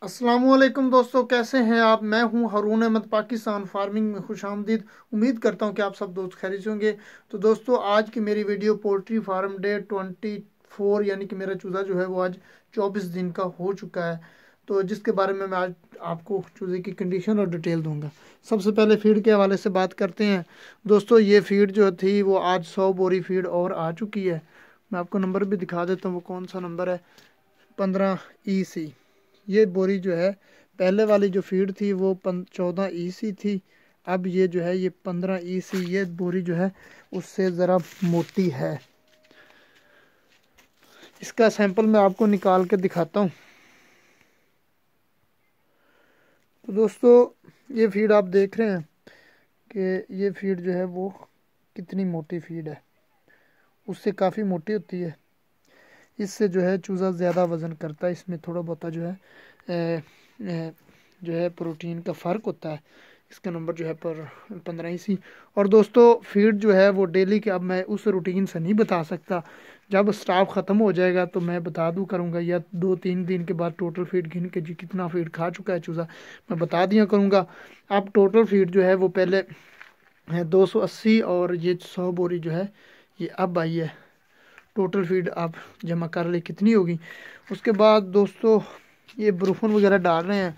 अस्सलामुअलैकुम दोस्तों, कैसे हैं आप। मैं हूं हारून अहमद, पाकिस्तान फार्मिंग में खुश आमदीद। उम्मीद करता हूं कि आप सब दोस्त खैरियत से होंगे। तो दोस्तों, आज की मेरी वीडियो पोल्ट्री फार्म डे 24 यानी कि मेरा चूज़ा जो है वो आज 24 दिन का हो चुका है। तो जिसके बारे में मैं आज आपको चूज़े की कंडीशन और डिटेल दूंगा। सबसे पहले फीड के हवाले से बात करते हैं। दोस्तों, ये फीड जो थी वो आज 100 बोरी फीड और आ चुकी है। मैं आपको नंबर भी दिखा देता हूँ, वो कौन सा नंबर है, 15EC। ये बोरी जो है, पहले वाली जो फीड थी वो 14EC थी। अब ये जो है ये 15EC, ये बोरी जो है उससे ज़रा मोटी है। इसका सैंपल मैं आपको निकाल के दिखाता हूँ। तो दोस्तों, ये फीड आप देख रहे हैं कि ये फीड जो है वो कितनी मोटी फीड है, उससे काफ़ी मोटी होती है। इससे जो है चूज़ा ज़्यादा वज़न करता है। इसमें थोड़ा बहुत जो है जो है प्रोटीन का फ़र्क होता है। इसका नंबर जो है पर 15EC। और दोस्तों, फीड जो है वो डेली के, अब मैं उस रूटीन से नहीं बता सकता। जब स्टाफ ख़त्म हो जाएगा तो मैं बता दूँ करूँगा, या 2-3 दिन के बाद टोटल फीड गिन के जी कितना फीड खा चुका है चूज़ा मैं बता दिया करूँगा। अब टोटल फीड जो है वो पहले 280 और ये 100 बोरी जो है ये अब आई है। टोटल फीड आप जमा कर ले कितनी होगी। उसके बाद दोस्तों, ये ब्रूफन वगैरह डाल रहे हैं।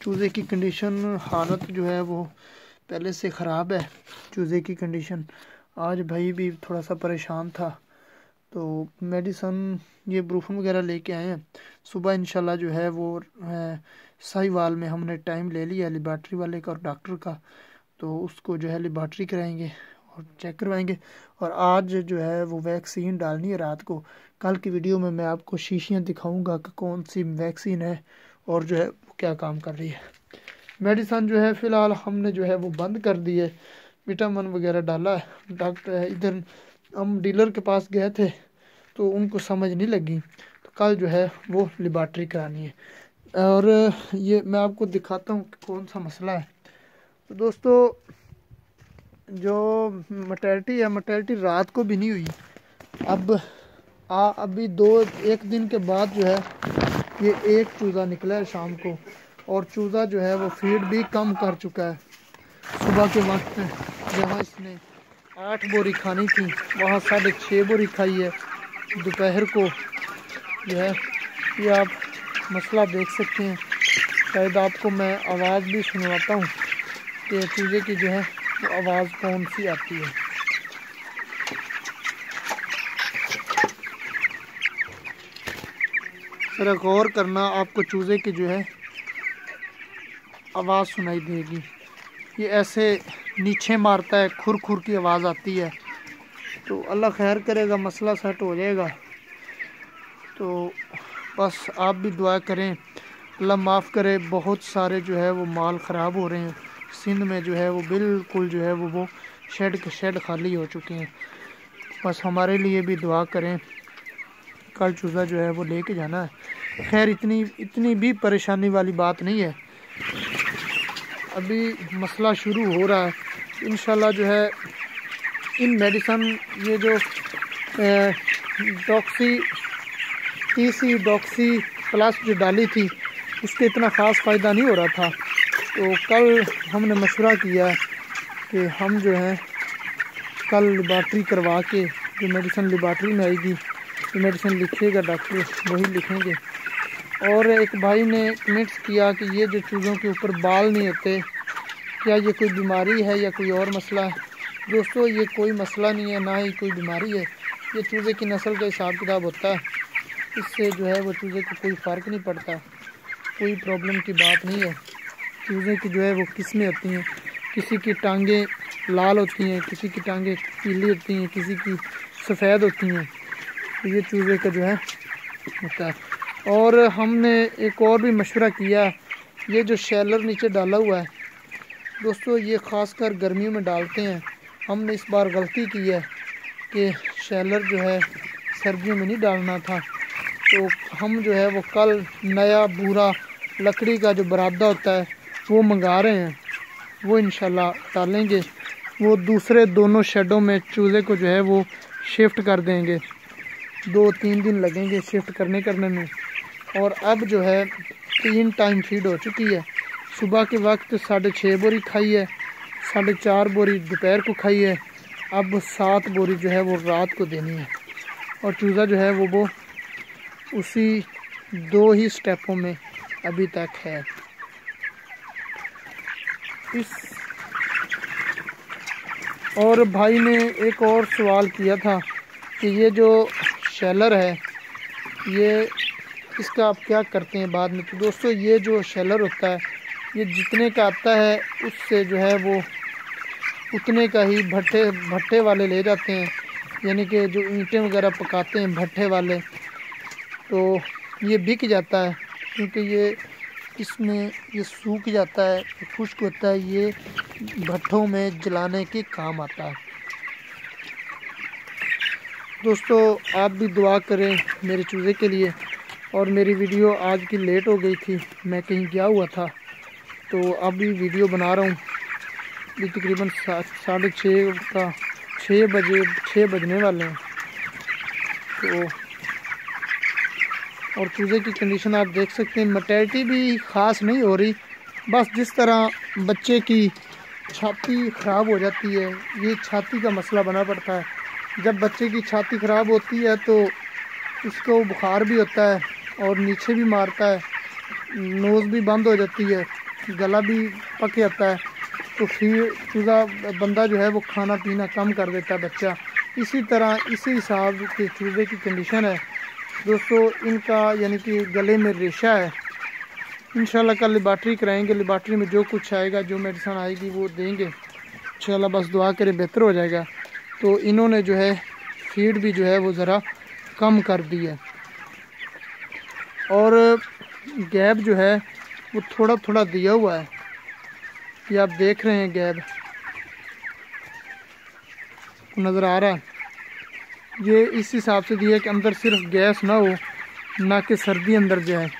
चूज़े की कंडीशन, हालत जो है वो पहले से ख़राब है चूज़े की कंडीशन। आज भाई भी थोड़ा सा परेशान था, तो मेडिसन ये ब्रूफन वगैरह लेके आए हैं। सुबह इंशाल्लाह जो है वो साहिवाल में हमने टाइम ले लिया लेबॉर्ट्री वाले का और डॉक्टर का, तो उसको जो है लेबॉर्ट्री कराएंगे और चेक करवाएंगे। और आज जो है वो वैक्सीन डालनी है रात को। कल की वीडियो में मैं आपको शीशियाँ दिखाऊंगा कि कौन सी वैक्सीन है और जो है वो क्या काम कर रही है। मेडिसन जो है फ़िलहाल हमने जो है वो बंद कर दी है। विटामिन वगैरह डाला है। डॉक्टर है इधर, हम डीलर के पास गए थे तो उनको समझ नहीं लगी, तो कल जो है वो लेबॉर्ट्री करानी है। और ये मैं आपको दिखाता हूँ कौन सा मसला है। तो दोस्तों, जो मटैलिटी है, मटैलिटी रात को भी नहीं हुई। अब अभी 1 दिन के बाद जो है ये एक चूज़ा निकला है शाम को, और चूज़ा जो है वो फीड भी कम कर चुका है। सुबह के वक्त जहाँ इसने 8 बोरी खानी थी वहाँ 6.5 बोरी खाई है। दोपहर को जो है ये आप मसला देख सकते हैं। शायद आपको मैं आवाज़ भी सुनवाता हूँ कि चूज़े की जो है वो आवाज़ कौन सी आती है। जरा गौर करना, आपको चूज़े की जो है आवाज़ सुनाई देगी। ये ऐसे नीचे मारता है, खुर खुर की आवाज़ आती है। तो अल्लाह खैर करेगा, मसला सेट हो जाएगा। तो बस आप भी दुआ करें, अल्लाह माफ़ करे। बहुत सारे जो है वो माल ख़राब हो रहे हैं सिंध में, जो है वो बिल्कुल जो है वो शेड के शेड खाली हो चुके हैं। बस हमारे लिए भी दुआ करें, कल चूज़ा जो है वो लेके जाना है। खैर इतनी भी परेशानी वाली बात नहीं है, अभी मसला शुरू हो रहा है। इंशाल्लाह जो है इन मेडिसन, ये जो डॉक्सी प्लस जो डाली थी उसके इतना ख़ास फ़ायदा नहीं हो रहा था। तो कल हमने मशवरा किया कि हम जो है कल लेबॉर्ट्री करवा के, जो मेडिसन लेबॉर्ट्री में आएगी, जो मेडिसिन लिखेगा डॉक्टर वही लिखेंगे। और एक भाई ने कमेंट्स किया कि ये जो चूज़ों के ऊपर बाल नहीं होते, क्या ये कोई बीमारी है या कोई और मसला है। दोस्तों, ये कोई मसला नहीं है, ना ही कोई बीमारी है। ये चूज़े की नस्ल का हिसाब किताब होता है। इससे जो है वो चूज़े को कोई फ़र्क नहीं पड़ता, कोई प्रॉब्लम की बात नहीं है। चूज़े की जो है वो किस्में होती हैं, किसी की टांगें लाल होती हैं, किसी की टांगें पीली होती हैं, किसी की सफ़ेद होती हैं। तो ये चूज़े का जो है होता है। और हमने एक और भी मशवरा किया, ये जो शैलर नीचे डाला हुआ है दोस्तों, ये ख़ासकर गर्मियों में डालते हैं। हमने इस बार गलती की है कि शैलर जो है सर्दियों में नहीं डालना था। तो हम जो है वो कल नया बूरा लकड़ी का जो बरादा होता है वो मंगा रहे हैं, वो इंशाल्लाह डालेंगे। वो दूसरे दोनों शेडों में चूज़े को जो है वो शिफ्ट कर देंगे। 2-3 दिन लगेंगे शिफ्ट करने में। और अब जो है 3 टाइम फीड हो चुकी है। सुबह के वक्त 6.5 बोरी खाई है, 4.5 बोरी दोपहर को खाई है, अब 7 बोरी जो है वो रात को देनी है। और चूज़ा जो है वो उसी 2 ही स्टेपों में अभी तक है। और भाई ने एक और सवाल किया था कि ये जो शेलर है ये इसका आप क्या करते हैं बाद में। तो दोस्तों ये जो शेलर होता है ये जितने का आता है उससे जो है वो उतने का ही भट्टे वाले ले जाते हैं, यानी कि जो ईंटें वगैरह पकाते हैं भट्टे वाले, तो ये बिक जाता है क्योंकि ये इसमें ये सूख जाता है, खुश्क होता है, ये भट्टों में जलाने के काम आता है। दोस्तों आप भी दुआ करें मेरे चूज़े के लिए। और मेरी वीडियो आज की लेट हो गई थी, मैं कहीं गया हुआ था, तो अभी वीडियो बना रहा हूँ। अभी तकरीबन 6:30 का 6 बजने वाले हैं। तो और चूज़े की कंडीशन आप देख सकते हैं, मोर्टेलिटी भी ख़ास नहीं हो रही, बस जिस तरह बच्चे की छाती ख़राब हो जाती है, ये छाती का मसला बना पड़ता है। जब बच्चे की छाती ख़राब होती है तो उसको बुखार भी होता है और नीचे भी मारता है, नोज़ भी बंद हो जाती है, गला भी पक जाता है, तो फिर चूज़ा बंदा जो है वो खाना पीना कम कर देता है बच्चा। इसी तरह इसी हिसाब के चूज़े की कंडीशन है दोस्तों। इनका यानी कि गले में रेशा है। इंशाल्लाह कल लेबार्ट्री कराएंगे, लेबार्ट्री में जो कुछ आएगा, जो मेडिसिन आएगी वो देंगे इंशाल्लाह। बस दुआ करें बेहतर हो जाएगा। तो इन्होंने जो है फीड भी जो है वो ज़रा कम कर दी है और गैप जो है वो थोड़ा थोड़ा दिया हुआ है, ये आप देख रहे हैं गैप नज़र आ रहा है। ये इस हिसाब से दिया कि अंदर सिर्फ गैस ना हो, ना कि सर्दी अंदर जाए।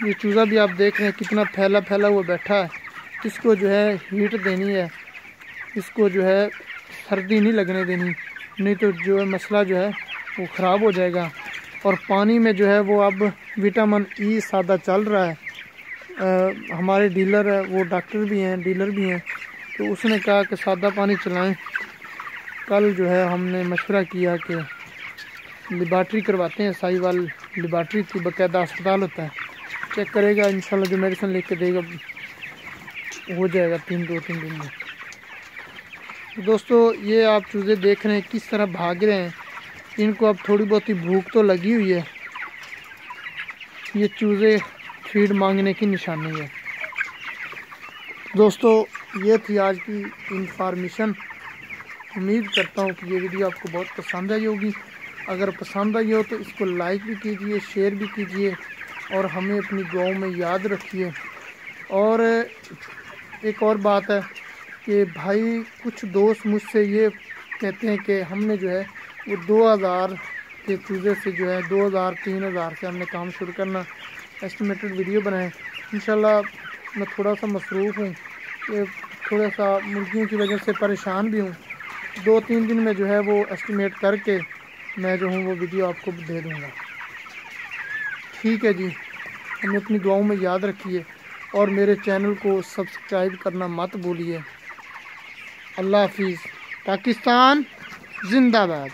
ये चूज़ा भी आप देख रहे हैं कितना फैला फैला हुआ बैठा है। इसको जो है हीट देनी है, इसको जो है सर्दी नहीं लगने देनी, नहीं तो जो है मसला जो है वो ख़राब हो जाएगा। और पानी में जो है वो अब विटामिन ई सादा चल रहा है। हमारे डीलर है, वो डॉक्टर भी हैं, डीलर भी हैं, तो उसने कहा कि सादा पानी चलाएं। कल जो है हमने मशवरा किया कि लेबार्ट्री करवाते हैं, साहिवाल लेबार्ट्री की बाकायदा अस्पताल होता है, चेक करेगा, इंशाल्लाह जो मेडिसिन लिख के देगा हो जाएगा 2-3 दिन में। तो दोस्तों ये आप चूज़े देख रहे हैं किस तरह भाग रहे हैं, इनको अब थोड़ी बहुत ही भूख तो लगी हुई है। ये चूज़े फीड मांगने की निशानी है। दोस्तों ये थी आज की इंफॉर्मेशन। उम्मीद करता हूँ कि ये वीडियो आपको बहुत पसंद आई होगी। अगर पसंद आई हो तो इसको लाइक भी कीजिए, शेयर भी कीजिए और हमें अपनी दुआओं में याद रखिए। और एक और बात है कि भाई कुछ दोस्त मुझसे ये कहते हैं कि हमने जो है वो 2000 के चूज़े से जो है 2000-3000 से हमने काम शुरू करना, एस्टिमेटेड वीडियो बनाए। इंशाल्लाह मैं थोड़ा सा मसरूफ़ हूँ, ये थोड़ा सा मुर्गियों की वजह से परेशान भी हूँ। 2-3 दिन में जो है वो एस्टिमेट करके मैं जो हूँ वो वीडियो आपको दे दूँगा। ठीक है जी, हमें अपनी दुआओं में याद रखिए और मेरे चैनल को सब्सक्राइब करना मत भूलिए। अल्लाह हाफिज़। पाकिस्तान जिंदाबाद।